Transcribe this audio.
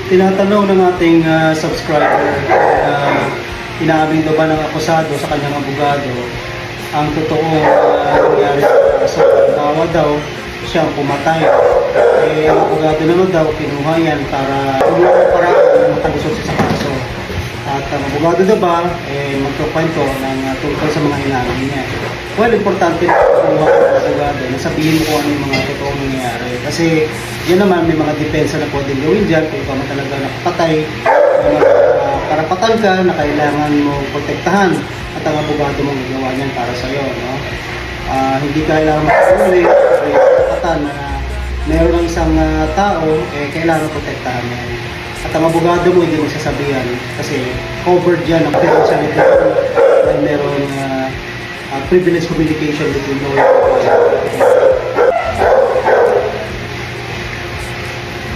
Tinatanong ng ating subscriber inaamin daw ba ng akusado sa kanyang abogado ang totoong nangyari sa kaso. Bawa daw siyang pumatay. Ang abogado naman daw kinuha yan para makalusot siya sa kaso. At ang abogado daw ba magkukwento ng tungkol sa mga inamin niya. Well, importante na kumuha ko ng abogado na sabihin ko ano yung mga totoong nangyayari. Kasi yan naman may mga depensa na pwedeng gawin dyan kung ikaw man talaga nakapatay, karapatan ka na kailangan mo protektahan at ang abogado mong gagawa niyan para sa iyo, no? Hindi kailangan makasuli may karapatan na meron ng isang tao kailangan protektahan niya. At ang abogado mo hindi magsasabihan kasi covered yan ang confidentiality dahil meron privilege communication between lawyer and